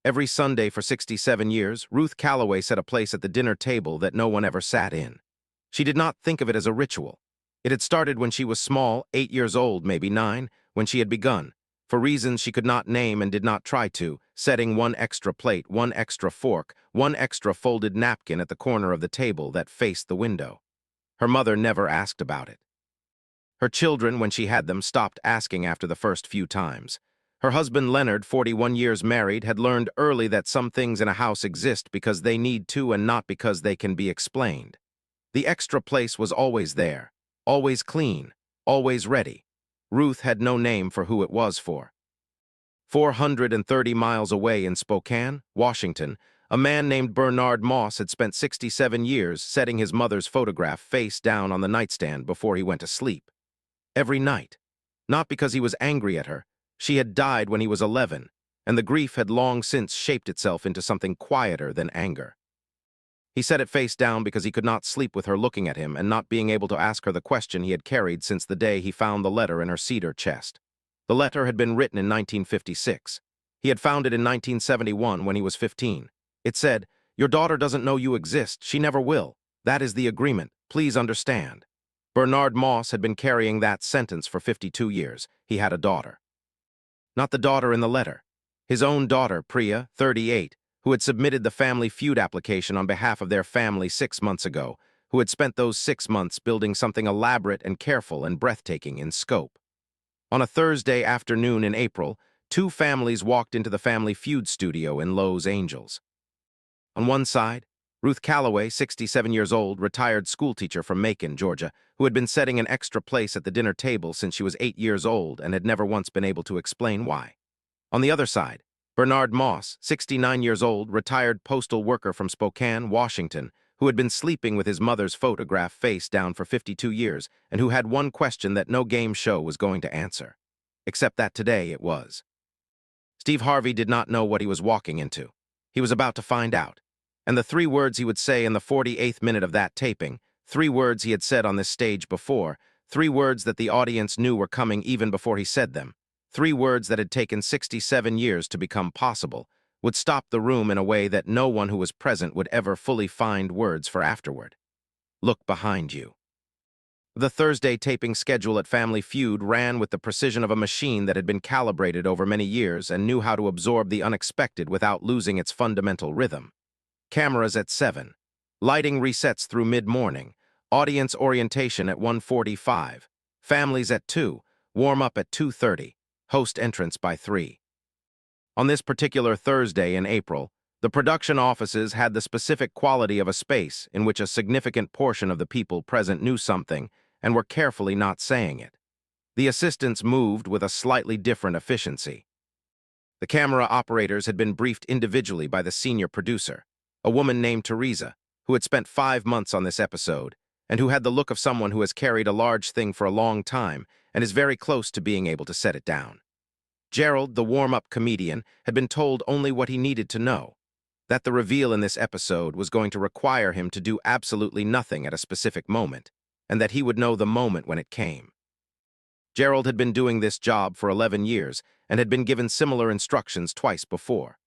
Every Sunday for 67 years, Ruth Calloway set a place at the dinner table that no one ever sat in. She did not think of it as a ritual. It had started when she was small, 8 years old, maybe 9, when she had begun, for reasons she could not name and did not try to, setting one extra plate, one extra fork, one extra folded napkin at the corner of the table that faced the window. Her mother never asked about it. Her children, when she had them, stopped asking after the first few times. Her husband Leonard, 41 years married, had learned early that some things in a house exist because they need to and not because they can be explained. The extra place was always there, always clean, always ready. Ruth had no name for who it was for. 430 miles away in Spokane, Washington, a man named Bernard Moss had spent 67 years setting his mother's photograph face down on the nightstand before he went to sleep. Every night. Not because he was angry at her. She had died when he was 11, and the grief had long since shaped itself into something quieter than anger. He set it face down because he could not sleep with her looking at him and not being able to ask her the question he had carried since the day he found the letter in her cedar chest. The letter had been written in 1956. He had found it in 1971 when he was 15. It said, "Your daughter doesn't know you exist. She never will. That is the agreement. Please understand." Bernard Moss had been carrying that sentence for 52 years. He had a daughter. Not the daughter in the letter. His own daughter, Priya, 38, who had submitted the Family Feud application on behalf of their family 6 months ago, who had spent those 6 months building something elaborate and careful and breathtaking in scope. On a Thursday afternoon in April, two families walked into the Family Feud studio in Los Angeles. On one side, Ruth Calloway, 67 years old, retired schoolteacher from Macon, Georgia, who had been setting an extra place at the dinner table since she was 8 years old and had never once been able to explain why. On the other side, Bernard Moss, 69 years old, retired postal worker from Spokane, Washington, who had been sleeping with his mother's photograph face down for 52 years and who had one question that no game show was going to answer. Except that today it was. Steve Harvey did not know what he was walking into. He was about to find out. And the 3 words he would say in the 48th minute of that taping, 3 words he had said on this stage before, 3 words that the audience knew were coming even before he said them, 3 words that had taken 67 years to become possible, would stop the room in a way that no one who was present would ever fully find words for afterward. Look behind you. The Thursday taping schedule at Family Feud ran with the precision of a machine that had been calibrated over many years and knew how to absorb the unexpected without losing its fundamental rhythm. Cameras at 7. Lighting resets through mid-morning. Audience orientation at 1:45. Families at 2. Warm-up at 2:30. Host entrance by 3. On this particular Thursday in April, the production offices had the specific quality of a space in which a significant portion of the people present knew something and were carefully not saying it. The assistants moved with a slightly different efficiency. The camera operators had been briefed individually by the senior producer, a woman named Teresa, who had spent 5 months on this episode, and who had the look of someone who has carried a large thing for a long time and is very close to being able to set it down. Gerald, the warm-up comedian, had been told only what he needed to know, that the reveal in this episode was going to require him to do absolutely nothing at a specific moment, and that he would know the moment when it came. Gerald had been doing this job for 11 years and had been given similar instructions twice before.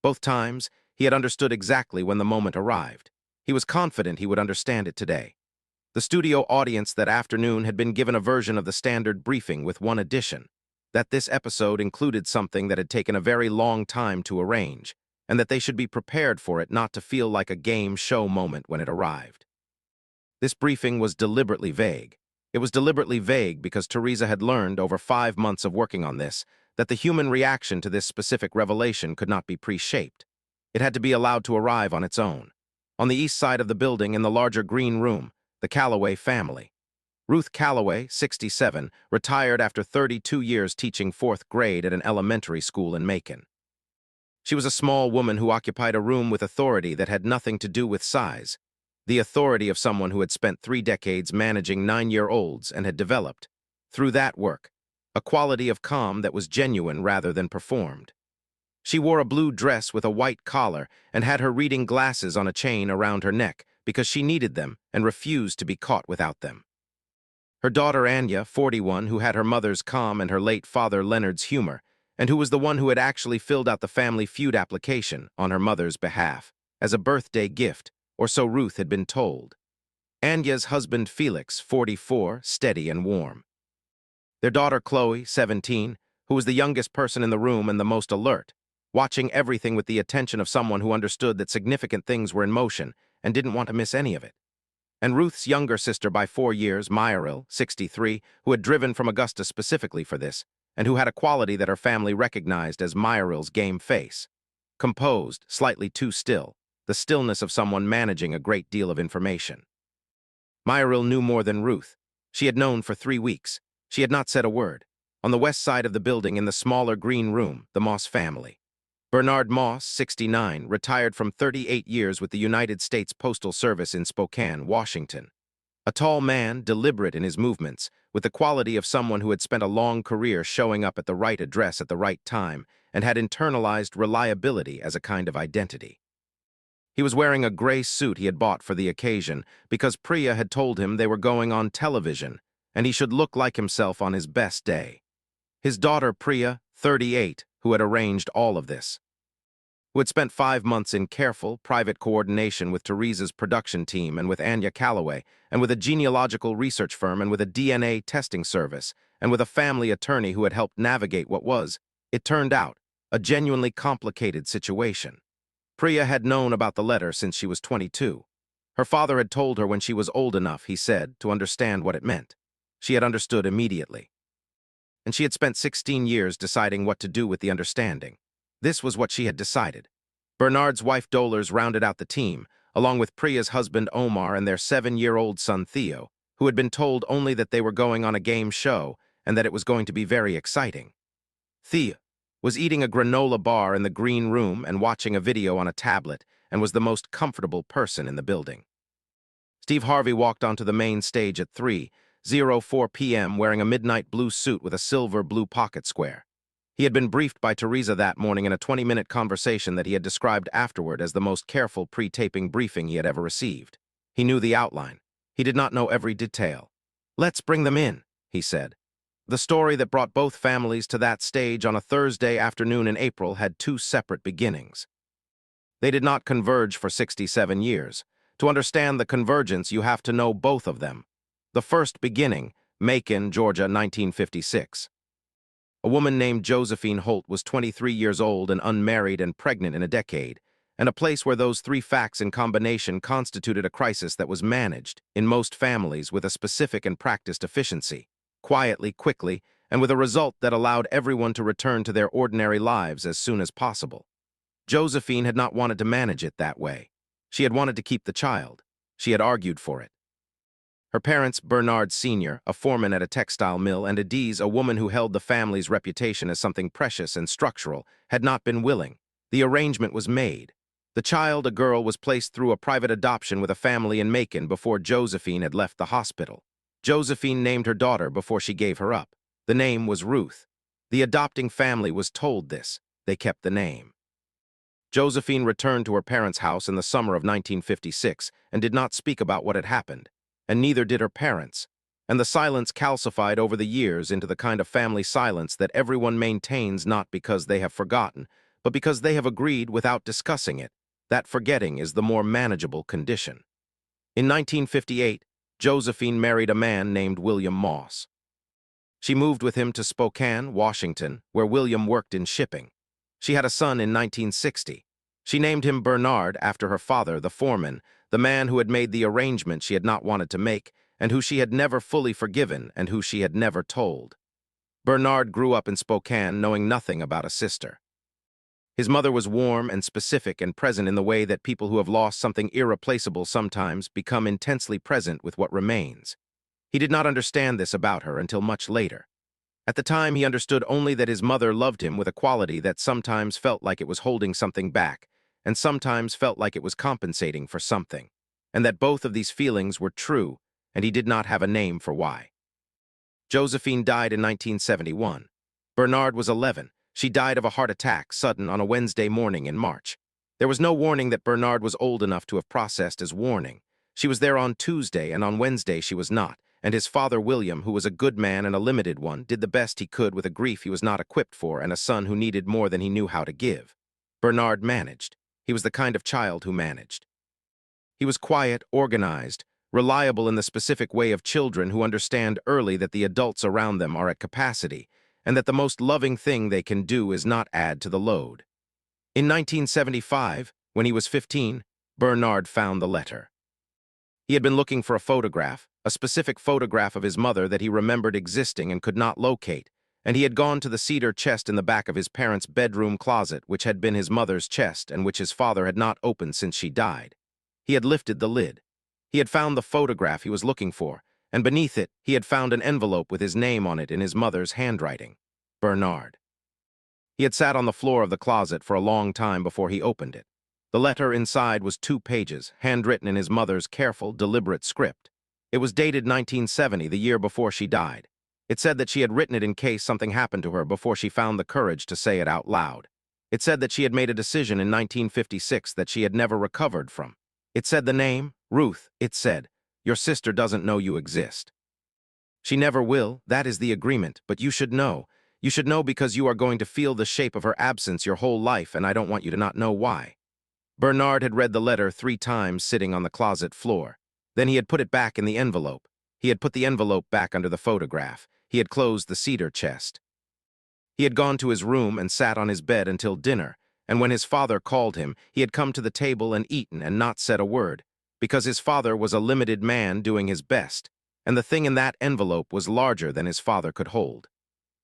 Both times, he had understood exactly when the moment arrived. He was confident he would understand it today. The studio audience that afternoon had been given a version of the standard briefing with one addition, that this episode included something that had taken a very long time to arrange, and that they should be prepared for it not to feel like a game show moment when it arrived. This briefing was deliberately vague. It was deliberately vague because Teresa had learned over 5 months of working on this that the human reaction to this specific revelation could not be pre-shaped. It had to be allowed to arrive on its own. On the east side of the building, in the larger green room, the Calloway family. Ruth Calloway, 67, retired after 32 years teaching 4th grade at an elementary school in Macon. She was a small woman who occupied a room with authority that had nothing to do with size, the authority of someone who had spent 3 decades managing 9-year-olds and had developed, through that work, a quality of calm that was genuine rather than performed. She wore a blue dress with a white collar and had her reading glasses on a chain around her neck because she needed them and refused to be caught without them. Her daughter Anya, 41, who had her mother's calm and her late father Leonard's humor, and who was the one who had actually filled out the Family Feud application on her mother's behalf, as a birthday gift, or so Ruth had been told. Anya's husband Felix, 44, steady and warm. Their daughter Chloe, 17, who was the youngest person in the room and the most alert, watching everything with the attention of someone who understood that significant things were in motion and didn't want to miss any of it. And Ruth's younger sister by 4 years, Myril, 63, who had driven from Augusta specifically for this, and who had a quality that her family recognized as Myril's game face. Composed, slightly too still, the stillness of someone managing a great deal of information. Myril knew more than Ruth. She had known for 3 weeks. She had not said a word. On the west side of the building, in the smaller green room, the Moss family. Bernard Moss, 69, retired from 38 years with the United States Postal Service in Spokane, Washington. A tall man, deliberate in his movements, with the quality of someone who had spent a long career showing up at the right address at the right time and had internalized reliability as a kind of identity. He was wearing a gray suit he had bought for the occasion because Priya had told him they were going on television and he should look like himself on his best day. His daughter Priya, 38, who had arranged all of this, who had spent 5 months in careful, private coordination with Teresa's production team and with Anya Calloway, and with a genealogical research firm and with a DNA testing service, and with a family attorney who had helped navigate what was, it turned out, a genuinely complicated situation. Priya had known about the letter since she was 22. Her father had told her when she was old enough, he said, to understand what it meant. She had understood immediately. And she had spent 16 years deciding what to do with the understanding. This was what she had decided. Bernard's wife Dolores rounded out the team, along with Priya's husband Omar and their 7-year-old son Theo, who had been told only that they were going on a game show and that it was going to be very exciting. Theo was eating a granola bar in the green room and watching a video on a tablet and was the most comfortable person in the building. Steve Harvey walked onto the main stage at 3:04 p.m. wearing a midnight blue suit with a silver blue pocket square. He had been briefed by Teresa that morning in a 20-minute conversation that he had described afterward as the most careful pre-taping briefing he had ever received. He knew the outline. He did not know every detail. "Let's bring them in," he said. The story that brought both families to that stage on a Thursday afternoon in April had 2 separate beginnings. They did not converge for 67 years. To understand the convergence, you have to know both of them. The first beginning, Macon, Georgia, 1956. A woman named Josephine Holt was 23 years old and unmarried and pregnant in a decade, and a place where those 3 facts in combination constituted a crisis that was managed, in most families, with a specific and practiced efficiency, quietly, quickly, and with a result that allowed everyone to return to their ordinary lives as soon as possible. Josephine had not wanted to manage it that way. She had wanted to keep the child. She had argued for it. Her parents, Bernard Sr., a foreman at a textile mill, and Adiz, a woman who held the family's reputation as something precious and structural, had not been willing. The arrangement was made. The child, a girl, was placed through a private adoption with a family in Macon before Josephine had left the hospital. Josephine named her daughter before she gave her up. The name was Ruth. The adopting family was told this. They kept the name. Josephine returned to her parents' house in the summer of 1956 and did not speak about what had happened. And neither did her parents, and the silence calcified over the years into the kind of family silence that everyone maintains not because they have forgotten, but because they have agreed without discussing it, that forgetting is the more manageable condition. In 1958, Josephine married a man named William Moss. She moved with him to Spokane, Washington, where William worked in shipping. She had a son in 1960. She named him Bernard after her father, the foreman, the man who had made the arrangement she had not wanted to make, and who she had never fully forgiven and who she had never told. Bernard grew up in Spokane knowing nothing about a sister. His mother was warm and specific and present in the way that people who have lost something irreplaceable sometimes become intensely present with what remains. He did not understand this about her until much later. At the time, he understood only that his mother loved him with a quality that sometimes felt like it was holding something back, and sometimes felt like it was compensating for something, and that both of these feelings were true, and he did not have a name for why. Josephine died in 1971. Bernard was 11. She died of a heart attack, sudden, on a Wednesday morning in March. There was no warning that Bernard was old enough to have processed as warning. She was there on Tuesday, and on Wednesday she was not, and his father William, who was a good man and a limited one, did the best he could with a grief he was not equipped for and a son who needed more than he knew how to give. Bernard managed. He was the kind of child who managed. He was quiet, organized, reliable in the specific way of children who understand early that the adults around them are at capacity, and that the most loving thing they can do is not add to the load. In 1975, when he was 15, Bernard found the letter. He had been looking for a specific photograph of his mother that he remembered existing and could not locate, and he had gone to the cedar chest in the back of his parents' bedroom closet, which had been his mother's chest and which his father had not opened since she died. He had lifted the lid. He had found the photograph he was looking for, and beneath it, he had found an envelope with his name on it in his mother's handwriting. Bernard. He had sat on the floor of the closet for a long time before he opened it. The letter inside was 2 pages, handwritten in his mother's careful, deliberate script. It was dated 1970, the year before she died. It said that she had written it in case something happened to her before she found the courage to say it out loud. It said that she had made a decision in 1956 that she had never recovered from. It said the name, Ruth. It said, "Your sister doesn't know you exist. She never will, that is the agreement, but you should know. You should know because you are going to feel the shape of her absence your whole life, and I don't want you to not know why." Bernard had read the letter 3 times sitting on the closet floor. Then he had put it back in the envelope. He had put the envelope back under the photograph. He had closed the cedar chest. He had gone to his room and sat on his bed until dinner, and when his father called him, he had come to the table and eaten and not said a word, because his father was a limited man doing his best, and the thing in that envelope was larger than his father could hold.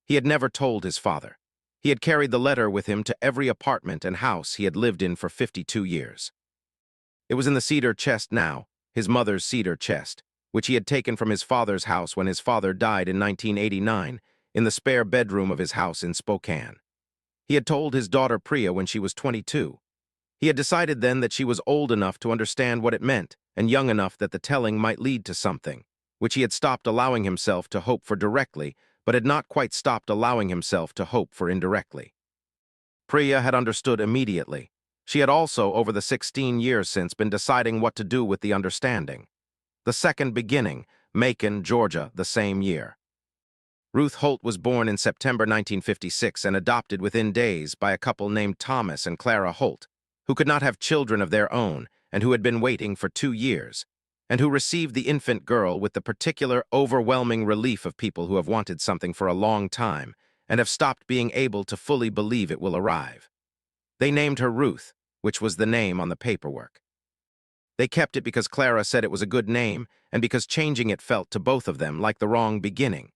He had never told his father. He had carried the letter with him to every apartment and house he had lived in for 52 years. It was in the cedar chest now, his mother's cedar chest, which he had taken from his father's house when his father died in 1989, in the spare bedroom of his house in Spokane. He had told his daughter Priya when she was 22. He had decided then that she was old enough to understand what it meant and young enough that the telling might lead to something, which he had stopped allowing himself to hope for directly, but had not quite stopped allowing himself to hope for indirectly. Priya had understood immediately. She had also, over the 16 years since, been deciding what to do with the understanding. The second beginning, Macon, Georgia, the same year. Ruth Holt was born in September 1956 and adopted within days by a couple named Thomas and Clara Holt, who could not have children of their own and who had been waiting for 2 years, and who received the infant girl with the particular overwhelming relief of people who have wanted something for a long time and have stopped being able to fully believe it will arrive. They named her Ruth, which was the name on the paperwork. They kept it because Clara said it was a good name and because changing it felt to both of them like the wrong beginning.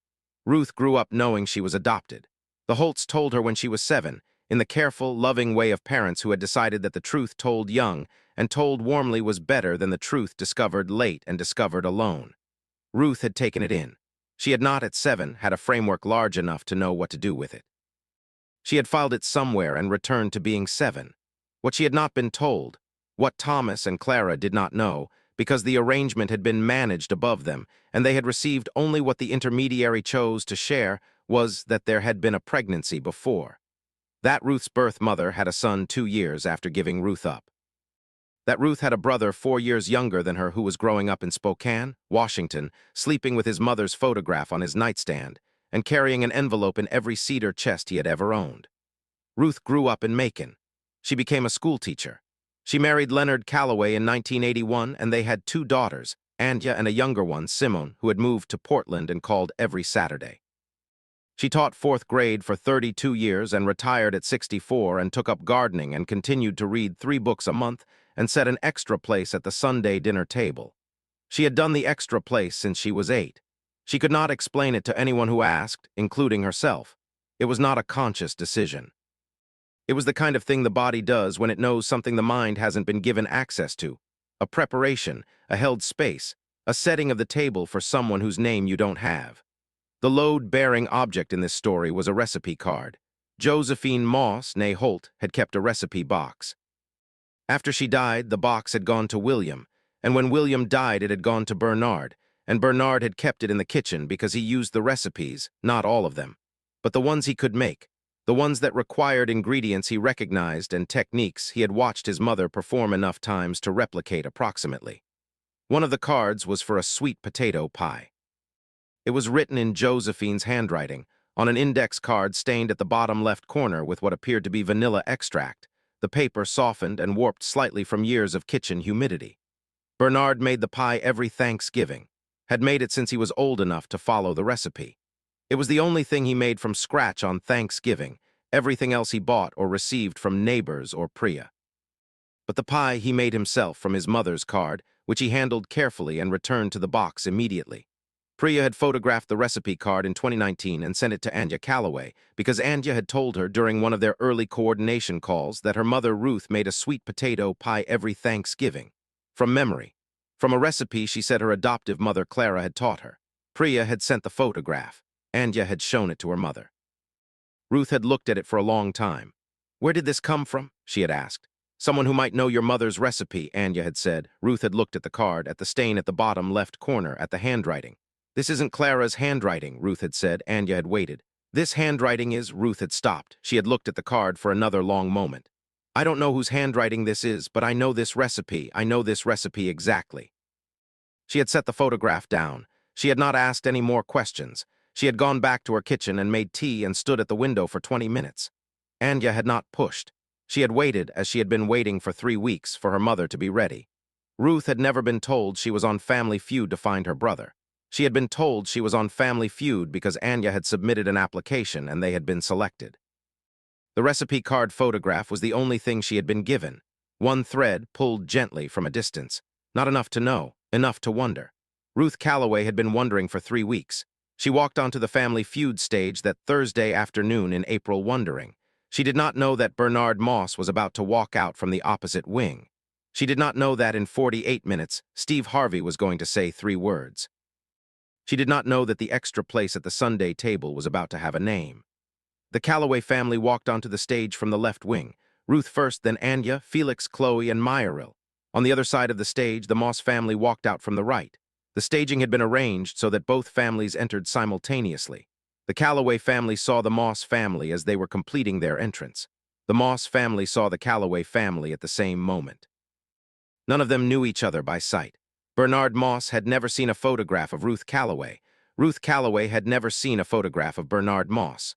Ruth grew up knowing she was adopted. The Holts told her when she was 7, in the careful, loving way of parents who had decided that the truth told young and told warmly was better than the truth discovered late and discovered alone. Ruth had taken it in. She had not, at 7, had a framework large enough to know what to do with it. She had filed it somewhere and returned to being 7. What she had not been told, what Thomas and Clara did not know, because the arrangement had been managed above them, and they had received only what the intermediary chose to share, was that there had been a pregnancy before. That Ruth's birth mother had a son 2 years after giving Ruth up. That Ruth had a brother 4 years younger than her who was growing up in Spokane, Washington, sleeping with his mother's photograph on his nightstand, and carrying an envelope in every cedar chest he had ever owned. Ruth grew up in Macon. She became a schoolteacher. She married Leonard Calloway in 1981, and they had 2 daughters, Anya and a younger one, Simone, who had moved to Portland and called every Saturday. She taught 4th grade for 32 years and retired at 64 and took up gardening and continued to read 3 books a month and set an extra place at the Sunday dinner table. She had done the extra place since she was 8. She could not explain it to anyone who asked, including herself. It was not a conscious decision. It was the kind of thing the body does when it knows something the mind hasn't been given access to. A preparation, a held space, a setting of the table for someone whose name you don't have. The load-bearing object in this story was a recipe card. Josephine Moss, née Holt, had kept a recipe box. After she died, the box had gone to William, and when William died, it had gone to Bernard, and Bernard had kept it in the kitchen because he used the recipes, not all of them, but the ones he could make, the ones that required ingredients he recognized and techniques he had watched his mother perform enough times to replicate approximately. One of the cards was for a sweet potato pie. It was written in Josephine's handwriting, on an index card stained at the bottom left corner with what appeared to be vanilla extract. The paper softened and warped slightly from years of kitchen humidity. Bernard made the pie every Thanksgiving, had made it since he was old enough to follow the recipe. It was the only thing he made from scratch on Thanksgiving. Everything else he bought or received from neighbors or Priya. But the pie he made himself from his mother's card, which he handled carefully and returned to the box immediately. Priya had photographed the recipe card in 2019 and sent it to Ruth Calloway because Anya had told her during one of their early coordination calls that her mother Ruth made a sweet potato pie every Thanksgiving. From memory. From a recipe she said her adoptive mother Clara had taught her. Priya had sent the photograph. Anya had shown it to her mother. Ruth had looked at it for a long time. "Where did this come from?" she had asked. "Someone who might know your mother's recipe," Anya had said. Ruth had looked at the card, at the stain at the bottom left corner, at the handwriting. "This isn't Clara's handwriting," Ruth had said. Anya had waited. "This handwriting is—" Ruth had stopped. She had looked at the card for another long moment. "I don't know whose handwriting this is, but I know this recipe. I know this recipe exactly." She had set the photograph down. She had not asked any more questions. She had gone back to her kitchen and made tea and stood at the window for 20 minutes. Anya had not pushed. She had waited, as she had been waiting for 3 weeks, for her mother to be ready. Ruth had never been told she was on Family Feud to find her brother. She had been told she was on Family Feud because Anya had submitted an application and they had been selected. The recipe card photograph was the only thing she had been given. One thread pulled gently from a distance. Not enough to know, enough to wonder. Ruth Calloway had been wondering for 3 weeks. She walked onto the Family Feud stage that Thursday afternoon in April wondering. She did not know that Bernard Moss was about to walk out from the opposite wing. She did not know that in 48 minutes, Steve Harvey was going to say 3 words. She did not know that the extra place at the Sunday table was about to have a name. The Calloway family walked onto the stage from the left wing. Ruth first, then Anya, Felix, Chloe, and Myril. On the other side of the stage, the Moss family walked out from the right. The staging had been arranged so that both families entered simultaneously. The Calloway family saw the Moss family as they were completing their entrance. The Moss family saw the Calloway family at the same moment. None of them knew each other by sight. Bernard Moss had never seen a photograph of Ruth Calloway. Ruth Calloway had never seen a photograph of Bernard Moss.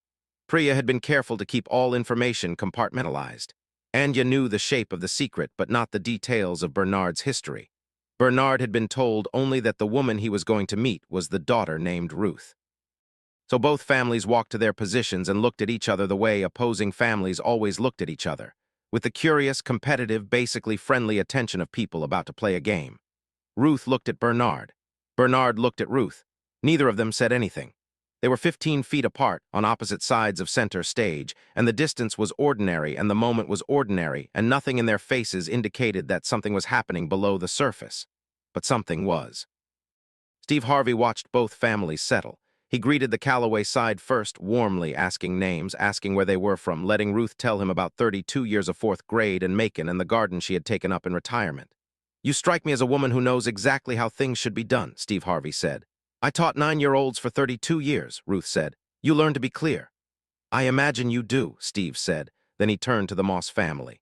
Priya had been careful to keep all information compartmentalized. Anya knew the shape of the secret, but not the details of Bernard's history. Bernard had been told only that the woman he was going to meet was the daughter named Ruth. So both families walked to their positions and looked at each other the way opposing families always looked at each other, with the curious, competitive, basically friendly attention of people about to play a game. Ruth looked at Bernard. Bernard looked at Ruth. Neither of them said anything. They were 15 feet apart on opposite sides of center stage, and the distance was ordinary and the moment was ordinary, and nothing in their faces indicated that something was happening below the surface. But something was. Steve Harvey watched both families settle. He greeted the Calloway side first, warmly, asking names, asking where they were from, letting Ruth tell him about 32 years of 4th grade in Macon and the garden she had taken up in retirement. "You strike me as a woman who knows exactly how things should be done," Steve Harvey said. "I taught 9-year-olds for 32 years, Ruth said. "You learn to be clear." "I imagine you do," Steve said. Then he turned to the Moss family.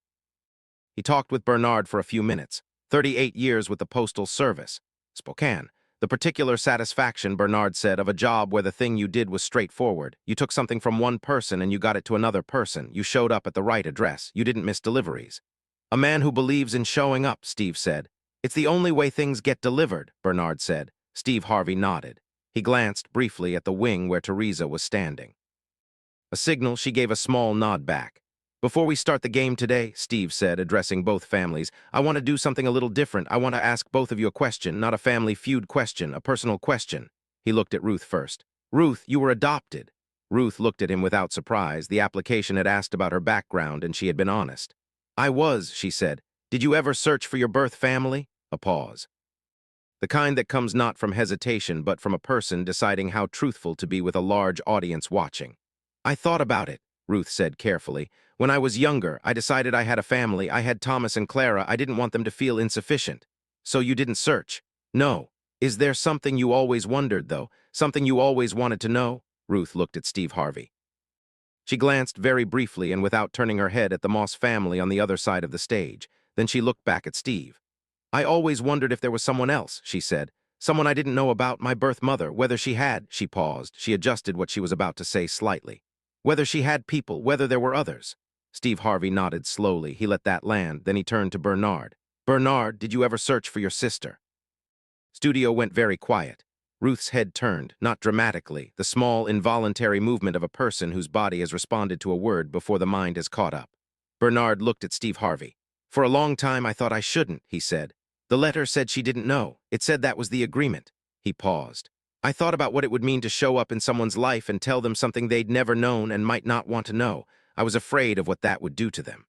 He talked with Bernard for a few minutes. 38 years with the Postal Service. Spokane. The particular satisfaction, Bernard said, of a job where the thing you did was straightforward. You took something from one person and you got it to another person. You showed up at the right address. You didn't miss deliveries. "A man who believes in showing up," Steve said. "It's the only way things get delivered," Bernard said. Steve Harvey nodded. He glanced briefly at the wing where Teresa was standing. A signal, she gave a small nod back. "Before we start the game today," Steve said, addressing both families, "I want to do something a little different. I want to ask both of you a question, not a Family Feud question, a personal question." He looked at Ruth first. "Ruth, you were adopted." Ruth looked at him without surprise. The application had asked about her background, and she had been honest. "I was," she said. "Did you ever search for your birth family?" A pause. The kind that comes not from hesitation, but from a person deciding how truthful to be with a large audience watching. "I thought about it," Ruth said carefully. "When I was younger, I decided I had a family. I had Thomas and Clara. I didn't want them to feel insufficient." "So you didn't search?" "No. Is there something you always wondered, though? Something you always wanted to know?" Ruth looked at Steve Harvey. She glanced very briefly and without turning her head at the Moss family on the other side of the stage. Then she looked back at Steve. "I always wondered if there was someone else," she said. Someone I didn't know about, my birth mother, whether she had, she paused. She adjusted what she was about to say slightly. Whether she had people, whether there were others. Steve Harvey nodded slowly. He let that land, then he turned to Bernard. Bernard, did you ever search for your sister? Studio went very quiet. Ruth's head turned, not dramatically, the small, involuntary movement of a person whose body has responded to a word before the mind has caught up. Bernard looked at Steve Harvey. For a long time I thought I shouldn't, he said. The letter said she didn't know. It said that was the agreement. He paused. I thought about what it would mean to show up in someone's life and tell them something they'd never known and might not want to know. I was afraid of what that would do to them.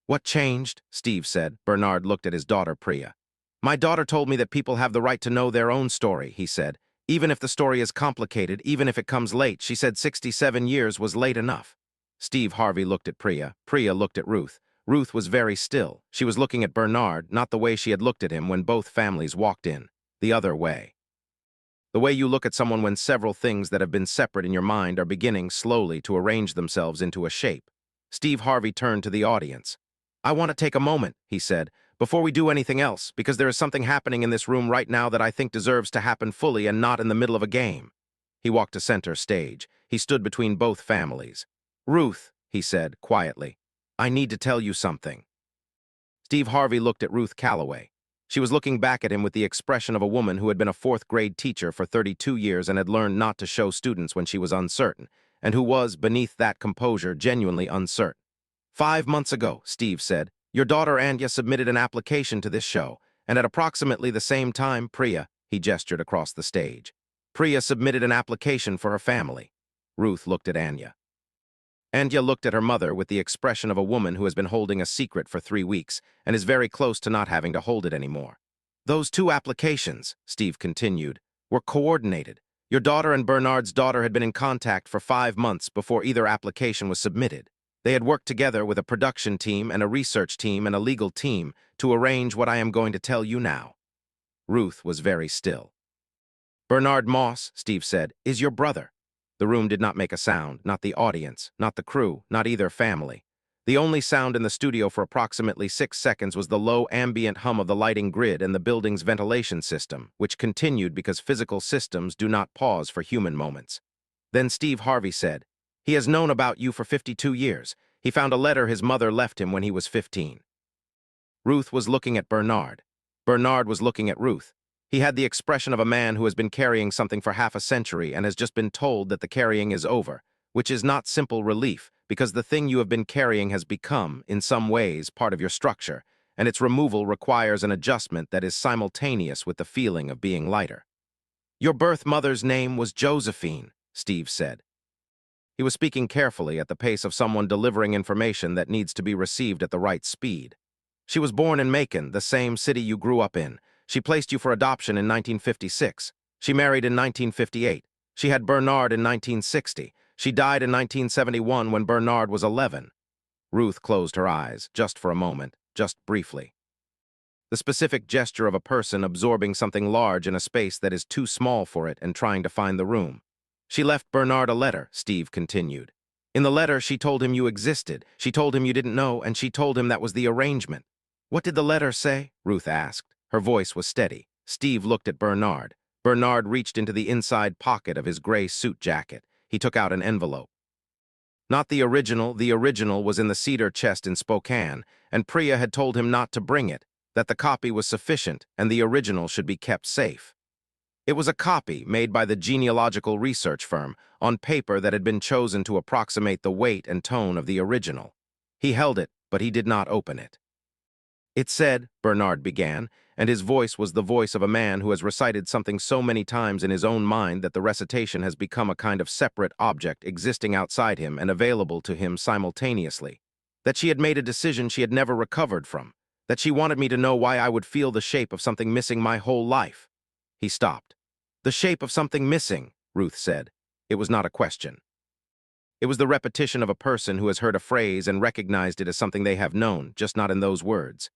What changed? Steve said. Bernard looked at his daughter, Priya. My daughter told me that people have the right to know their own story, he said. Even if the story is complicated, even if it comes late, she said 67 years was late enough. Steve Harvey looked at Priya. Priya looked at Ruth. Ruth was very still. She was looking at Bernard, not the way she had looked at him when both families walked in. The other way. The way you look at someone when several things that have been separate in your mind are beginning slowly to arrange themselves into a shape. Steve Harvey turned to the audience. I want to take a moment, he said, before we do anything else, because there is something happening in this room right now that I think deserves to happen fully and not in the middle of a game. He walked to center stage. He stood between both families. Ruth, he said, quietly, I need to tell you something. Steve Harvey looked at Ruth Calloway. She was looking back at him with the expression of a woman who had been a fourth-grade teacher for 32 years and had learned not to show students when she was uncertain, and who was, beneath that composure, genuinely uncertain. 5 months ago, Steve said, your daughter Anya submitted an application to this show, and at approximately the same time, Priya, he gestured across the stage. Priya submitted an application for her family. Ruth looked at Anya. Anya looked at her mother with the expression of a woman who has been holding a secret for 3 weeks and is very close to not having to hold it anymore. Those 2 applications, Steve continued, were coordinated. Your daughter and Bernard's daughter had been in contact for 5 months before either application was submitted. They had worked together with a production team and a research team and a legal team to arrange what I am going to tell you now. Ruth was very still. Bernard Moss, Steve said, is your brother. The room did not make a sound, not the audience, not the crew, not either family. The only sound in the studio for approximately 6 seconds was the low ambient hum of the lighting grid and the building's ventilation system, which continued because physical systems do not pause for human moments. Then Steve Harvey said, he has known about you for 52 years. He found a letter his mother left him when he was 15. Ruth was looking at Bernard. Bernard was looking at Ruth. He had the expression of a man who has been carrying something for half a century and has just been told that the carrying is over, which is not simple relief, because the thing you have been carrying has become, in some ways, part of your structure, and its removal requires an adjustment that is simultaneous with the feeling of being lighter. Your birth mother's name was Josephine, Steve said. He was speaking carefully at the pace of someone delivering information that needs to be received at the right speed. She was born in Macon, the same city you grew up in. She placed you for adoption in 1956. She married in 1958. She had Bernard in 1960. She died in 1971 when Bernard was 11. Ruth closed her eyes, just for a moment, just briefly. The specific gesture of a person absorbing something large in a space that is too small for it and trying to find the room. She left Bernard a letter, Steve continued. In the letter, she told him you existed. She told him you didn't know, and she told him that was the arrangement. What did the letter say? Ruth asked. Her voice was steady. Steve looked at Bernard. Bernard reached into the inside pocket of his gray suit jacket. He took out an envelope. Not the original was in the cedar chest in Spokane, and Priya had told him not to bring it, that the copy was sufficient and the original should be kept safe. It was a copy made by the genealogical research firm on paper that had been chosen to approximate the weight and tone of the original. He held it, but he did not open it. It said, Bernard began, and his voice was the voice of a man who has recited something so many times in his own mind that the recitation has become a kind of separate object existing outside him and available to him simultaneously. That she had made a decision she had never recovered from. That she wanted me to know why I would feel the shape of something missing my whole life. He stopped. The shape of something missing, Ruth said. It was not a question. It was the repetition of a person who has heard a phrase and recognized it as something they have known, just not in those words.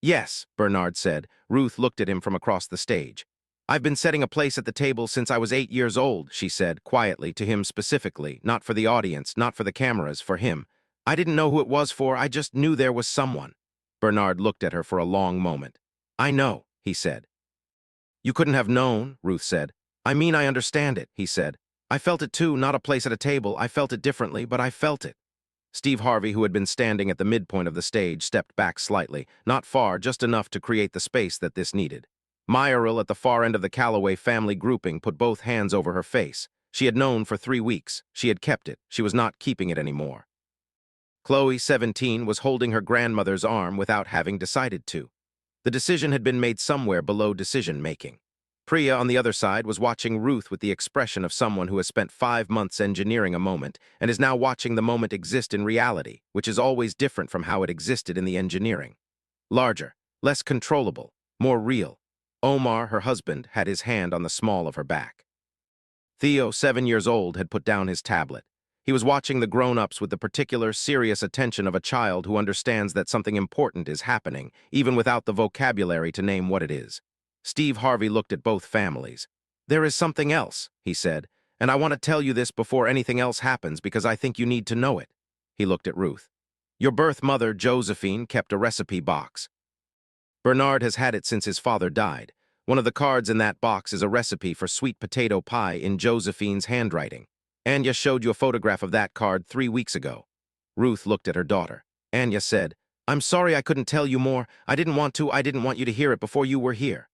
Yes, Bernard said. Ruth looked at him from across the stage. I've been setting a place at the table since I was 8 years old, she said, quietly, to him specifically, not for the audience, not for the cameras, for him. I didn't know who it was for, I just knew there was someone. Bernard looked at her for a long moment. I know, he said. You couldn't have known, Ruth said. I mean, I understand it, he said. I felt it too, not a place at a table. I felt it differently, but I felt it. Steve Harvey, who had been standing at the midpoint of the stage, stepped back slightly, not far, just enough to create the space that this needed. Myril, at the far end of the Calloway family grouping, put both hands over her face. She had known for 3 weeks. She had kept it. She was not keeping it anymore. Chloe, 17, was holding her grandmother's arm without having decided to. The decision had been made somewhere below decision-making. Priya, on the other side, was watching Ruth with the expression of someone who has spent 5 months engineering a moment and is now watching the moment exist in reality, which is always different from how it existed in the engineering. Larger, less controllable, more real. Omar, her husband, had his hand on the small of her back. Theo, 7 years old, had put down his tablet. He was watching the grown-ups with the particular, serious attention of a child who understands that something important is happening, even without the vocabulary to name what it is. Steve Harvey looked at both families. There is something else, he said, and I want to tell you this before anything else happens because I think you need to know it. He looked at Ruth. Your birth mother, Josephine, kept a recipe box. Bernard has had it since his father died. One of the cards in that box is a recipe for sweet potato pie in Josephine's handwriting. Anya showed you a photograph of that card 3 weeks ago. Ruth looked at her daughter. Anya said, I'm sorry I couldn't tell you more. I didn't want you to hear it before you were here.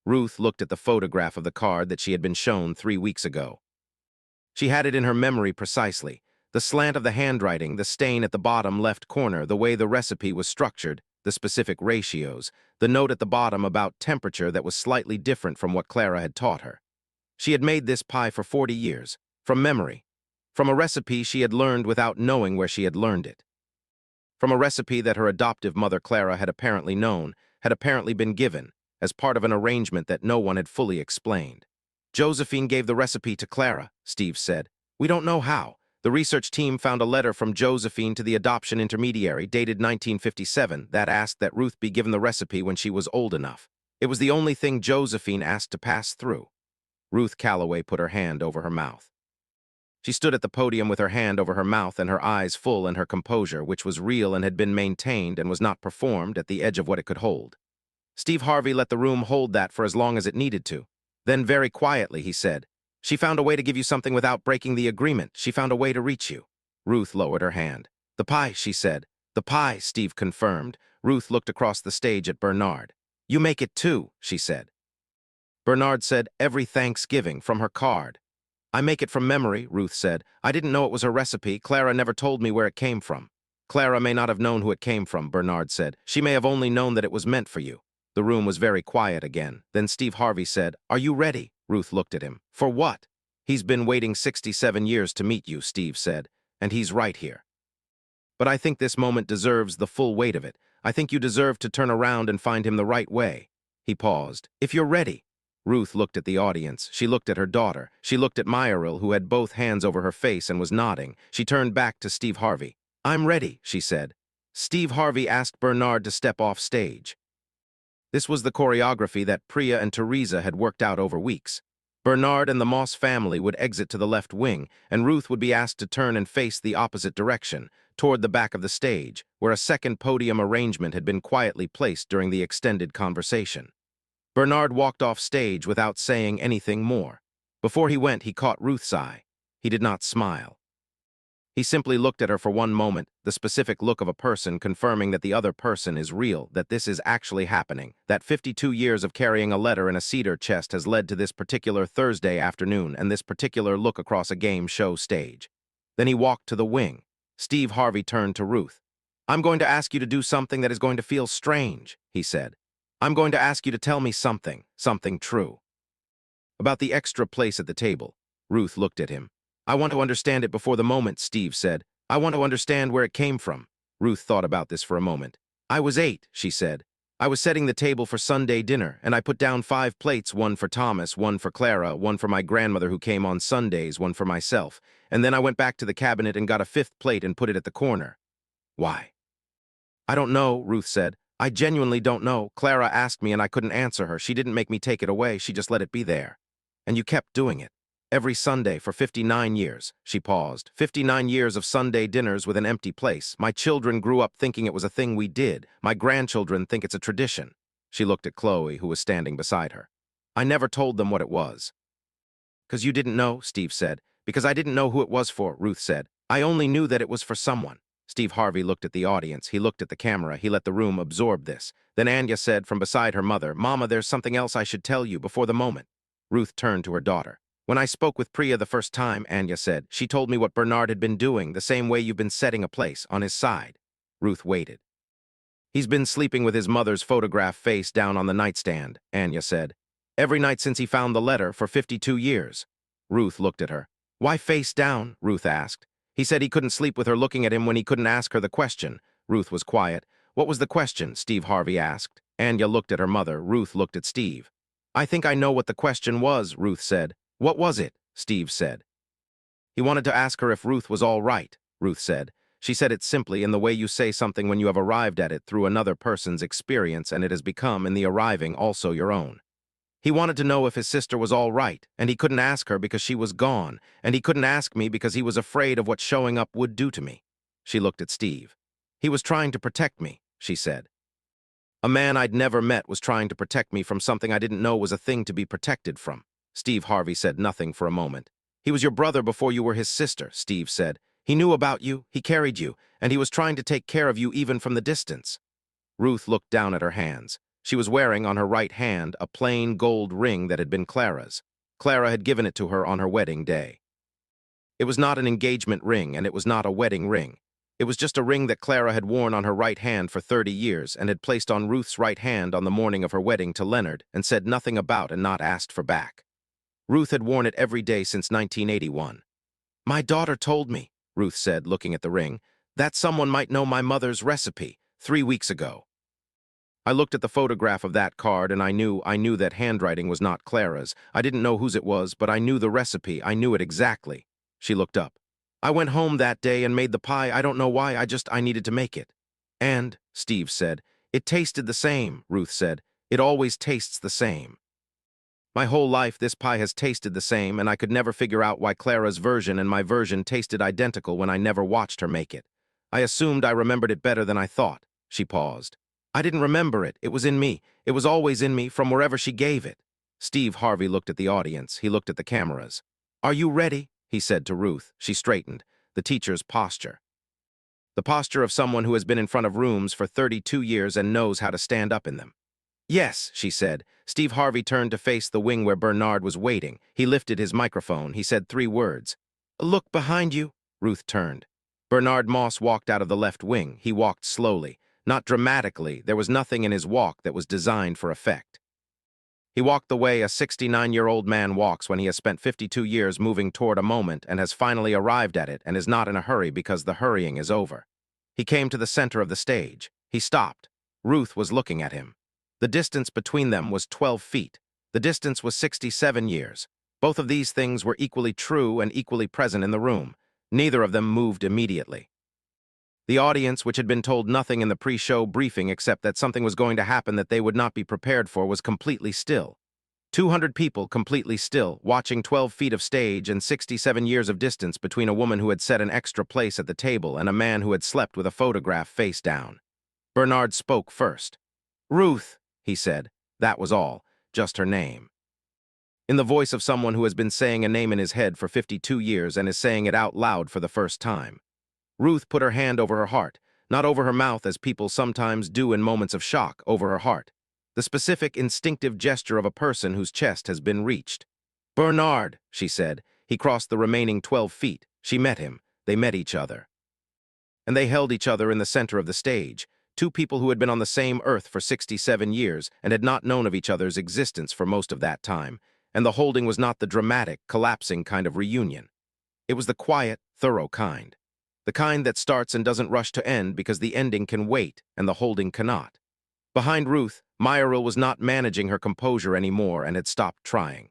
Ruth looked at the photograph of the card that she had been shown 3 weeks ago. She had it in her memory precisely. The slant of the handwriting, the stain at the bottom left corner, the way the recipe was structured, the specific ratios, the note at the bottom about temperature that was slightly different from what Clara had taught her. She had made this pie for 40 years, from memory, from a recipe she had learned without knowing where she had learned it, from a recipe that her adoptive mother Clara had apparently known, had apparently been given, as part of an arrangement that no one had fully explained. Josephine gave the recipe to Clara, Steve said. We don't know how. The research team found a letter from Josephine to the adoption intermediary dated 1957 that asked that Ruth be given the recipe when she was old enough. It was the only thing Josephine asked to pass through. Ruth Calloway put her hand over her mouth. She stood at the podium with her hand over her mouth and her eyes full and her composure, which was real and had been maintained and was not performed, at the edge of what it could hold. Steve Harvey let the room hold that for as long as it needed to. Then very quietly he said, She found a way to give you something without breaking the agreement. She found a way to reach you. Ruth lowered her hand. The pie, she said. The pie, Steve confirmed. Ruth looked across the stage at Bernard. You make it too, she said. Bernard said, every Thanksgiving, from her card. I make it from memory, Ruth said. I didn't know it was her recipe. Clara never told me where it came from. Clara may not have known who it came from, Bernard said. She may have only known that it was meant for you. The room was very quiet again. Then Steve Harvey said, Are you ready? Ruth looked at him. For what? He's been waiting 67 years to meet you, Steve said, and he's right here. But I think this moment deserves the full weight of it. I think you deserve to turn around and find him the right way. He paused. If you're ready. Ruth looked at the audience. She looked at her daughter. She looked at Myril, who had both hands over her face and was nodding. She turned back to Steve Harvey. I'm ready, she said. Steve Harvey asked Bernard to step off stage. This was the choreography that Priya and Teresa had worked out over weeks. Bernard and the Moss family would exit to the left wing, and Ruth would be asked to turn and face the opposite direction, toward the back of the stage, where a second podium arrangement had been quietly placed during the extended conversation. Bernard walked off stage without saying anything more. Before he went, he caught Ruth's eye. He did not smile. He simply looked at her for one moment, the specific look of a person confirming that the other person is real, that this is actually happening, that 52 years of carrying a letter in a cedar chest has led to this particular Thursday afternoon and this particular look across a game show stage. Then he walked to the wing. Steve Harvey turned to Ruth. I'm going to ask you to do something that is going to feel strange, he said. I'm going to ask you to tell me something true. About the extra place at the table. Ruth looked at him. I want to understand it before the moment, Steve said. I want to understand where it came from. Ruth thought about this for a moment. I was 8, she said. I was setting the table for Sunday dinner, and I put down 5 plates, one for Thomas, one for Clara, one for my grandmother who came on Sundays, one for myself. And then I went back to the cabinet and got a 5th plate and put it at the corner. Why? I don't know, Ruth said. I genuinely don't know. Clara asked me and I couldn't answer her. She didn't make me take it away. She just let it be there. And you kept doing it. Every Sunday for 59 years. She paused. 59 years of Sunday dinners with an empty place. My children grew up thinking it was a thing we did. My grandchildren think it's a tradition. She looked at Chloe, who was standing beside her. I never told them what it was. "'Cause you didn't know," Steve said. "Because I didn't know who it was for," Ruth said. "I only knew that it was for someone." Steve Harvey looked at the audience. He looked at the camera. He let the room absorb this. Then Anya said from beside her mother, "Mama, there's something else I should tell you before the moment." Ruth turned to her daughter. "When I spoke with Priya the first time," Anya said, "she told me what Bernard had been doing, the same way you've been setting a place, on his side." Ruth waited. "He's been sleeping with his mother's photograph face down on the nightstand," Anya said. "Every night since he found the letter, for 52 years. Ruth looked at her. "Why face down?" Ruth asked. "He said he couldn't sleep with her looking at him when he couldn't ask her the question." Ruth was quiet. "What was the question?" Steve Harvey asked. Anya looked at her mother. Ruth looked at Steve. "I think I know what the question was," Ruth said. "What was it?" Steve said. "He wanted to ask her if Ruth was all right," Ruth said. "She said it simply in the way you say something when you have arrived at it through another person's experience and it has become, in the arriving, also your own. He wanted to know if his sister was all right, and he couldn't ask her because she was gone, and he couldn't ask me because he was afraid of what showing up would do to me." She looked at Steve. "He was trying to protect me," she said. "A man I'd never met was trying to protect me from something I didn't know was a thing to be protected from." Steve Harvey said nothing for a moment. "He was your brother before you were his sister," Steve said. "He knew about you, he carried you, and he was trying to take care of you even from the distance." Ruth looked down at her hands. She was wearing on her right hand a plain gold ring that had been Clara's. Clara had given it to her on her wedding day. It was not an engagement ring, and it was not a wedding ring. It was just a ring that Clara had worn on her right hand for 30 years and had placed on Ruth's right hand on the morning of her wedding to Leonard and said nothing about and not asked for back. Ruth had worn it every day since 1981. "My daughter told me," Ruth said, looking at the ring, "that someone might know my mother's recipe 3 weeks ago. I looked at the photograph of that card and I knew that handwriting was not Clara's. I didn't know whose it was, but I knew the recipe. I knew it exactly." She looked up. "I went home that day and made the pie. I don't know why, I needed to make it." "And," Steve said, "it tasted the same," Ruth said. "It always tastes the same. My whole life this pie has tasted the same, and I could never figure out why Clara's version and my version tasted identical when I never watched her make it. I assumed I remembered it better than I thought." She paused. "I didn't remember it. It was in me. It was always in me from wherever she gave it." Steve Harvey looked at the audience. He looked at the cameras. "Are you ready?" he said to Ruth. She straightened. The teacher's posture. The posture of someone who has been in front of rooms for 32 years and knows how to stand up in them. "Yes," she said. Steve Harvey turned to face the wing where Bernard was waiting. He lifted his microphone. He said 3 words. "Look behind you." Ruth turned. Bernard Moss walked out of the left wing. He walked slowly. Not dramatically. There was nothing in his walk that was designed for effect. He walked the way a 69-year-old man walks when he has spent 52 years moving toward a moment and has finally arrived at it and is not in a hurry because the hurrying is over. He came to the center of the stage. He stopped. Ruth was looking at him. The distance between them was 12 feet. The distance was 67 years. Both of these things were equally true and equally present in the room. Neither of them moved immediately. The audience, which had been told nothing in the pre-show briefing except that something was going to happen that they would not be prepared for, was completely still. 200 people completely still, watching 12 feet of stage and 67 years of distance between a woman who had set an extra place at the table and a man who had slept with a photograph face down. Bernard spoke first. "Ruth," he said. That was all, just her name. In the voice of someone who has been saying a name in his head for 52 years and is saying it out loud for the first time. Ruth put her hand over her heart, not over her mouth as people sometimes do in moments of shock, over her heart. The specific, instinctive gesture of a person whose chest has been reached. "Bernard," she said. He crossed the remaining 12 feet. She met him. They met each other. And they held each other in the center of the stage, 2 people who had been on the same earth for 67 years and had not known of each other's existence for most of that time, and the holding was not the dramatic, collapsing kind of reunion. It was the quiet, thorough kind. The kind that starts and doesn't rush to end because the ending can wait and the holding cannot. Behind Ruth, Myril was not managing her composure anymore and had stopped trying.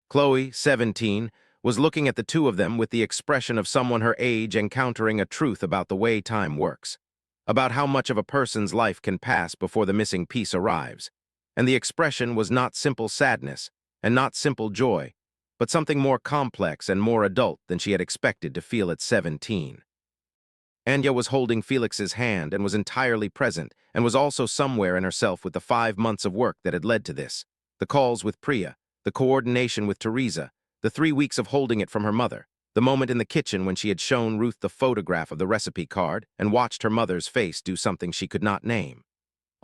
Chloe, 17, was looking at the two of them with the expression of someone her age encountering a truth about the way time works, about how much of a person's life can pass before the missing piece arrives. And the expression was not simple sadness and not simple joy, but something more complex and more adult than she had expected to feel at 17. Anya was holding Felix's hand and was entirely present and was also somewhere in herself with the 5 months of work that had led to this. The calls with Priya, the coordination with Teresa, the 3 weeks of holding it from her mother, the moment in the kitchen when she had shown Ruth the photograph of the recipe card and watched her mother's face do something she could not name.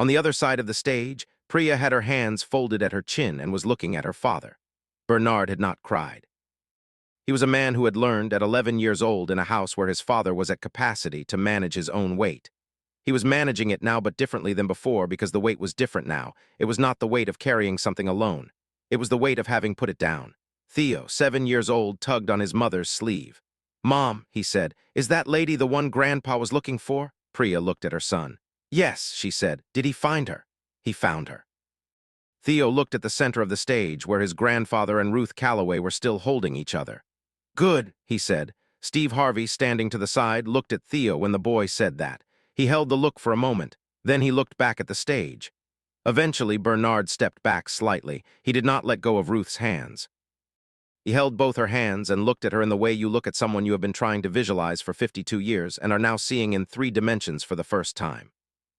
On the other side of the stage, Priya had her hands folded at her chin and was looking at her father. Bernard had not cried. He was a man who had learned at 11 years old in a house where his father was at capacity to manage his own weight. He was managing it now but differently than before because the weight was different now. It was not the weight of carrying something alone. It was the weight of having put it down. Theo, 7 years old, tugged on his mother's sleeve. "Mom," he said, "is that lady the one Grandpa was looking for?" Priya looked at her son. "Yes," she said. "Did he find her?" "He found her." Theo looked at the center of the stage where his grandfather and Ruth Calloway were still holding each other. "Good," he said. Steve Harvey, standing to the side, looked at Theo when the boy said that. He held the look for a moment. Then he looked back at the stage. Eventually, Bernard stepped back slightly. He did not let go of Ruth's hands. He held both her hands and looked at her in the way you look at someone you have been trying to visualize for 52 years and are now seeing in 3 dimensions for the first time.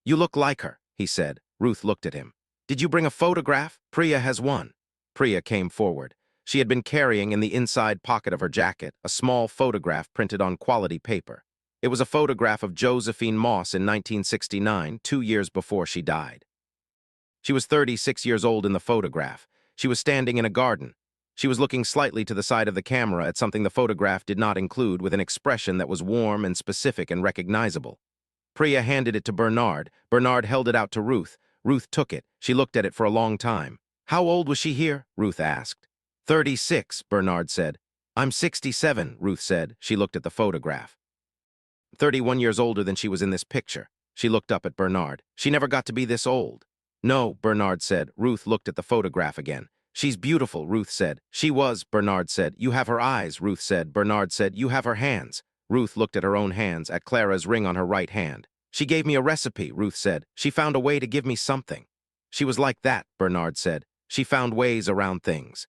"You look like her," he said. Ruth looked at him. "Did you bring a photograph? Priya has one." Priya came forward. She had been carrying in the inside pocket of her jacket a small photograph printed on quality paper. It was a photograph of Josephine Moss in 1969, 2 years before she died. She was 36 years old in the photograph. She was standing in a garden. She was looking slightly to the side of the camera at something the photograph did not include, with an expression that was warm and specific and recognizable. Priya handed it to Bernard. Bernard held it out to Ruth. Ruth took it. She looked at it for a long time. "How old was she here?" Ruth asked. 36, Bernard said. "I'm 67, Ruth said. She looked at the photograph. 31 years older than she was in this picture. She looked up at Bernard. "She never got to be this old." "No," Bernard said. Ruth looked at the photograph again. "She's beautiful," Ruth said. "She was," Bernard said. "You have her eyes," Ruth said. Bernard said, "You have her hands." Ruth looked at her own hands, at Clara's ring on her right hand. "She gave me a recipe," Ruth said. "She found a way to give me something." "She was like that," Bernard said. "She found ways around things."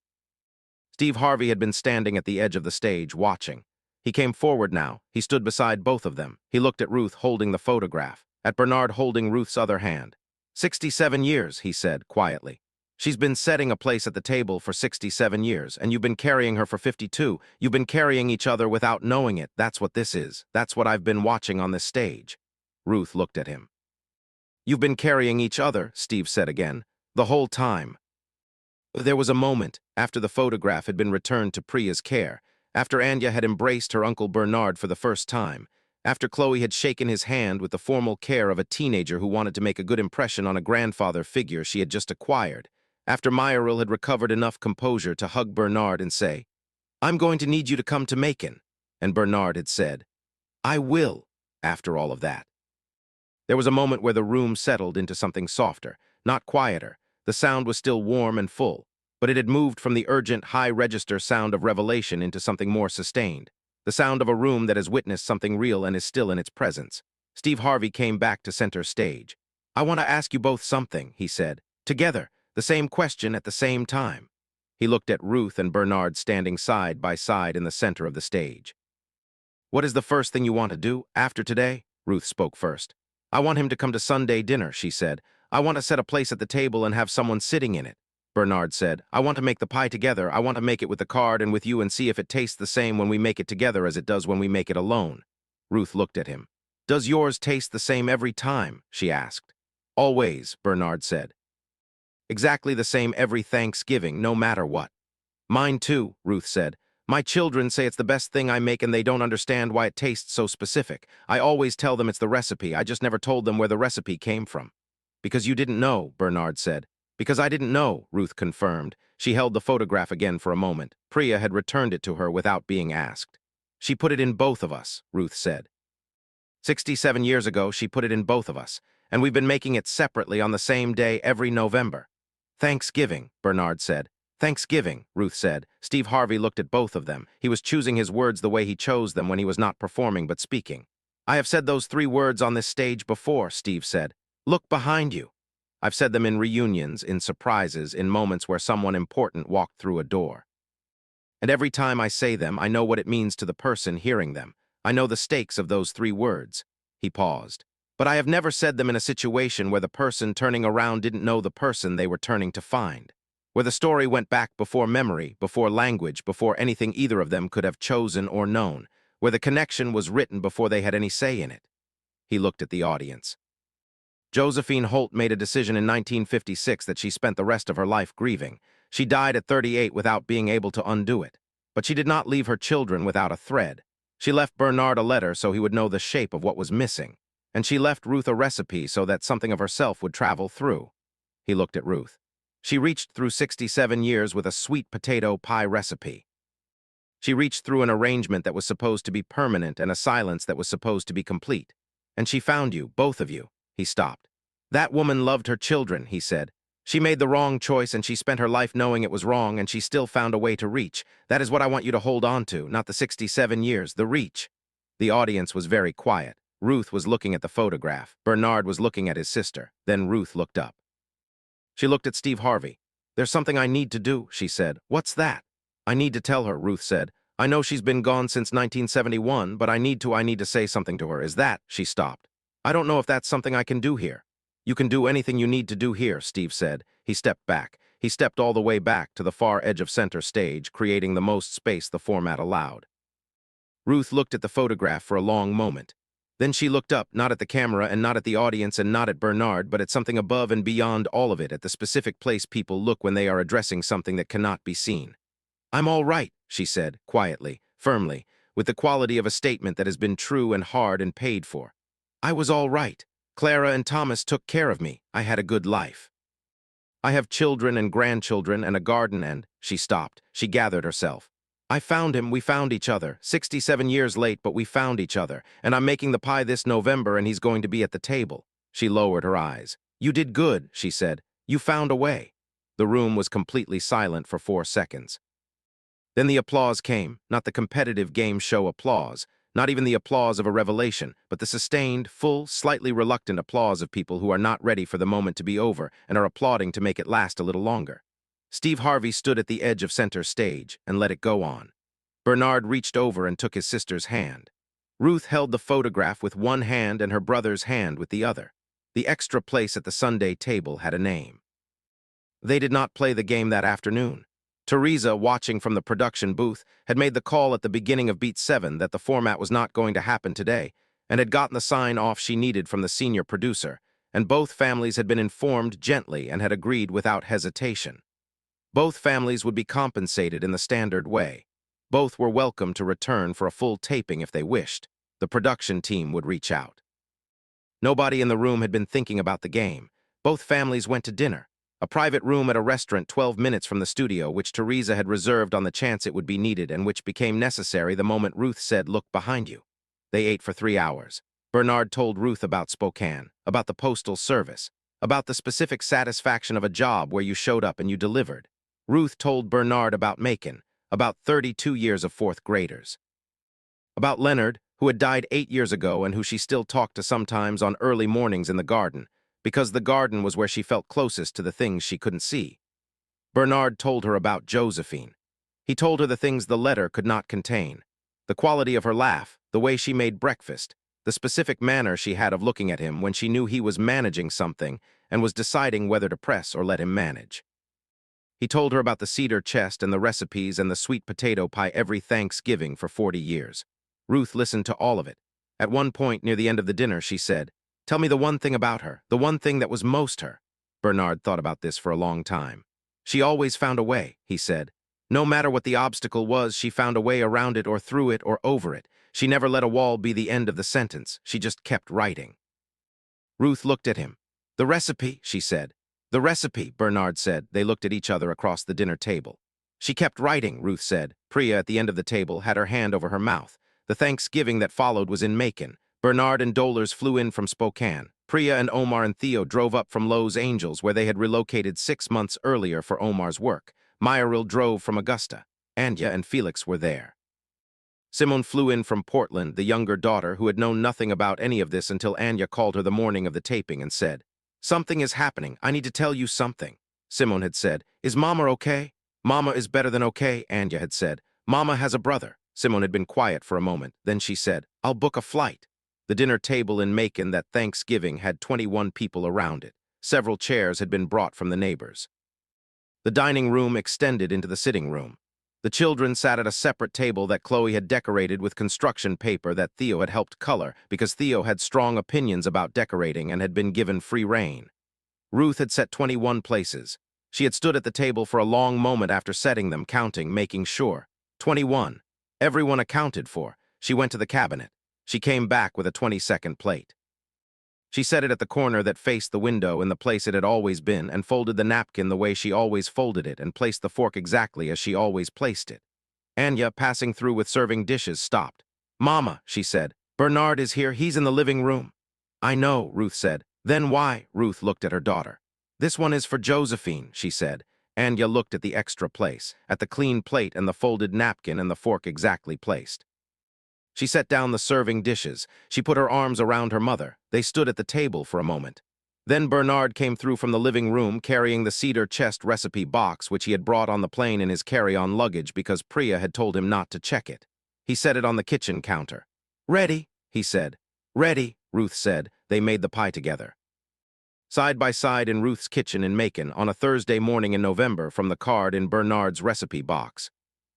Steve Harvey had been standing at the edge of the stage, watching. He came forward now. He stood beside both of them. He looked at Ruth holding the photograph, at Bernard holding Ruth's other hand. 67 years, he said, quietly. "She's been setting a place at the table for 67 years, and you've been carrying her for 52. You've been carrying each other without knowing it. That's what this is. That's what I've been watching on this stage." Ruth looked at him. "You've been carrying each other," Steve said again, "the whole time." There was a moment, after the photograph had been returned to Priya's care, after Anya had embraced her Uncle Bernard for the first time, after Chloe had shaken his hand with the formal care of a teenager who wanted to make a good impression on a grandfather figure she had just acquired, after Myril had recovered enough composure to hug Bernard and say, "I'm going to need you to come to Macon," and Bernard had said, "I will," after all of that. There was a moment where the room settled into something softer, not quieter. The sound was still warm and full, but it had moved from the urgent, high-register sound of revelation into something more sustained, the sound of a room that has witnessed something real and is still in its presence. Steve Harvey came back to center stage. "I want to ask you both something," he said. "Together, the same question at the same time." He looked at Ruth and Bernard standing side by side in the center of the stage. "What is the first thing you want to do after today?" Ruth spoke first. "I want him to come to Sunday dinner," she said. "I want to set a place at the table and have someone sitting in it." Bernard said, "I want to make the pie together. I want to make it with the card and with you and see if it tastes the same when we make it together as it does when we make it alone." Ruth looked at him. "Does yours taste the same every time?" she asked. "Always," Bernard said. "Exactly the same every Thanksgiving, no matter what." "Mine too," Ruth said. "My children say it's the best thing I make and they don't understand why it tastes so specific. I always tell them it's the recipe. I just never told them where the recipe came from." "Because you didn't know," Bernard said. "Because I didn't know," Ruth confirmed. She held the photograph again for a moment. Priya had returned it to her without being asked. "She put it in both of us," Ruth said. 67 years ago, she put it in both of us, and we've been making it separately on the same day every November." "Thanksgiving," Bernard said. "Thanksgiving," Ruth said. Steve Harvey looked at both of them. He was choosing his words the way he chose them when he was not performing but speaking. "I have said those 3 words on this stage before," Steve said. "Look behind you." "I've said them in reunions, in surprises, in moments where someone important walked through a door. And every time I say them, I know what it means to the person hearing them. I know the stakes of those 3 words." He paused. "But I have never said them in a situation where the person turning around didn't know the person they were turning to find." where the story went back before memory, before language, before anything either of them could have chosen or known, where the connection was written before they had any say in it. He looked at the audience. Josephine Holt made a decision in 1956 that she spent the rest of her life grieving. She died at 38 without being able to undo it. But she did not leave her children without a thread. She left Bernard a letter so he would know the shape of what was missing. And she left Ruth a recipe so that something of herself would travel through. He looked at Ruth. She reached through 67 years with a sweet potato pie recipe. She reached through an arrangement that was supposed to be permanent and a silence that was supposed to be complete. And she found you, both of you. He stopped. That woman loved her children, he said. She made the wrong choice and she spent her life knowing it was wrong and she still found a way to reach. That is what I want you to hold on to, not the 67 years, the reach. The audience was very quiet. Ruth was looking at the photograph. Bernard was looking at his sister. Then Ruth looked up. She looked at Steve Harvey. There's something I need to do, she said. What's that? I need to tell her, Ruth said. I know she's been gone since 1971, but I need to say something to her. Is that? She stopped. I don't know if that's something I can do here. You can do anything you need to do here, Steve said. He stepped back. He stepped all the way back to the far edge of center stage, creating the most space the format allowed. Ruth looked at the photograph for a long moment. Then she looked up, not at the camera and not at the audience and not at Bernard, but at something above and beyond all of it, at the specific place people look when they are addressing something that cannot be seen. I'm all right, she said, quietly, firmly, with the quality of a statement that has been true and hard and paid for. I was all right. Clara and Thomas took care of me. I had a good life. I have children and grandchildren and a garden and, she stopped. She gathered herself. I found him, we found each other. 67 years late, but we found each other. And I'm making the pie this November and he's going to be at the table. She lowered her eyes. You did good, she said. You found a way. The room was completely silent for 4 seconds. Then the applause came, not the competitive game show applause, not even the applause of a revelation, but the sustained, full, slightly reluctant applause of people who are not ready for the moment to be over and are applauding to make it last a little longer. Steve Harvey stood at the edge of center stage and let it go on. Bernard reached over and took his sister's hand. Ruth held the photograph with one hand and her brother's hand with the other. The extra place at the Sunday table had a name. They did not play the game that afternoon. Teresa, watching from the production booth, had made the call at the beginning of Beat 7 that the format was not going to happen today, and had gotten the sign-off she needed from the senior producer, and both families had been informed gently and had agreed without hesitation. Both families would be compensated in the standard way. Both were welcome to return for a full taping if they wished. The production team would reach out. Nobody in the room had been thinking about the game. Both families went to dinner. A private room at a restaurant 12 minutes from the studio, which Teresa had reserved on the chance it would be needed and which became necessary the moment Ruth said, "Look behind you." They ate for 3 hours. Bernard told Ruth about Spokane, about the Postal Service, about the specific satisfaction of a job where you showed up and you delivered. Ruth told Bernard about Macon, about 32 years of fourth graders. About Leonard, who had died 8 years ago and who she still talked to sometimes on early mornings in the garden, because the garden was where she felt closest to the things she couldn't see. Bernard told her about Josephine. He told her the things the letter could not contain. The quality of her laugh, the way she made breakfast, the specific manner she had of looking at him when she knew he was managing something and was deciding whether to press or let him manage. He told her about the cedar chest and the recipes and the sweet potato pie every Thanksgiving for 40 years. Ruth listened to all of it. At one point near the end of the dinner, she said, "Tell me the one thing about her, the one thing that was most her." Bernard thought about this for a long time. She always found a way, he said. No matter what the obstacle was, she found a way around it or through it or over it. She never let a wall be the end of the sentence. She just kept writing. Ruth looked at him. "The recipe," she said. "The recipe," Bernard said. They looked at each other across the dinner table. "She kept writing," Ruth said. Priya, at the end of the table, had her hand over her mouth. The Thanksgiving that followed was in Macon. Bernard and Dolers flew in from Spokane. Priya and Omar and Theo drove up from Los Angeles, where they had relocated 6 months earlier for Omar's work. Myril drove from Augusta. Anya and Felix were there. Simone flew in from Portland, the younger daughter, who had known nothing about any of this until Anya called her the morning of the taping and said, "Something is happening. I need to tell you something." Simone had said, "Is Mama okay?" "Mama is better than okay," Anya had said. "Mama has a brother." Simone had been quiet for a moment. Then she said, "I'll book a flight." The dinner table in Macon that Thanksgiving had 21 people around it. Several chairs had been brought from the neighbors. The dining room extended into the sitting room. The children sat at a separate table that Chloe had decorated with construction paper that Theo had helped color because Theo had strong opinions about decorating and had been given free rein. Ruth had set 21 places. She had stood at the table for a long moment after setting them, counting, making sure. 21. Everyone accounted for. She went to the cabinet. She came back with a 22nd plate. She set it at the corner that faced the window in the place it had always been and folded the napkin the way she always folded it and placed the fork exactly as she always placed it. Anya, passing through with serving dishes, stopped. "Mama," she said, "Bernard is here. He's in the living room." "I know," Ruth said. "Then why?" Ruth looked at her daughter. "This one is for Josephine," she said. Anya looked at the extra place, at the clean plate and the folded napkin and the fork exactly placed. She set down the serving dishes. She put her arms around her mother. They stood at the table for a moment. Then Bernard came through from the living room carrying the cedar chest recipe box which he had brought on the plane in his carry-on luggage because Priya had told him not to check it. He set it on the kitchen counter. "Ready," he said. "Ready," Ruth said. They made the pie together. Side by side in Ruth's kitchen in Macon on a Thursday morning in November from the card in Bernard's recipe box.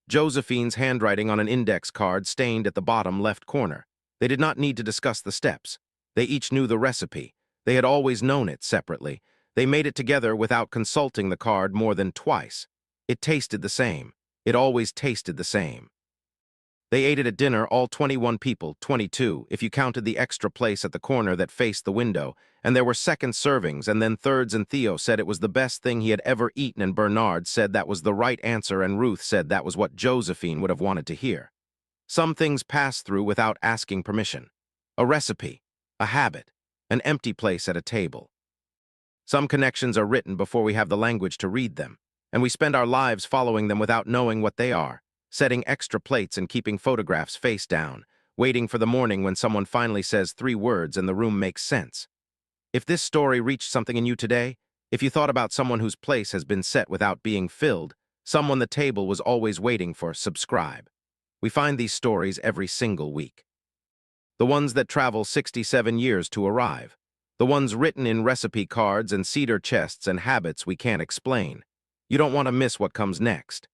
Josephine's handwriting on an index card stained at the bottom left corner. They did not need to discuss the steps. They each knew the recipe. They had always known it separately. They made it together without consulting the card more than twice. It tasted the same. It always tasted the same. They ate it at dinner, all 21 people, 22, if you counted the extra place at the corner that faced the window, and there were second servings and then thirds, and Theo said it was the best thing he had ever eaten, and Bernard said that was the right answer, and Ruth said that was what Josephine would have wanted to hear. Some things pass through without asking permission. A recipe, a habit, an empty place at a table. Some connections are written before we have the language to read them, and we spend our lives following them without knowing what they are. Setting extra plates and keeping photographs face down, waiting for the morning when someone finally says 3 words and the room makes sense. If this story reached something in you today, if you thought about someone whose place has been set without being filled, someone the table was always waiting for, subscribe. We find these stories every single week. The ones that travel 67 years to arrive. The ones written in recipe cards and cedar chests and habits we can't explain. You don't want to miss what comes next.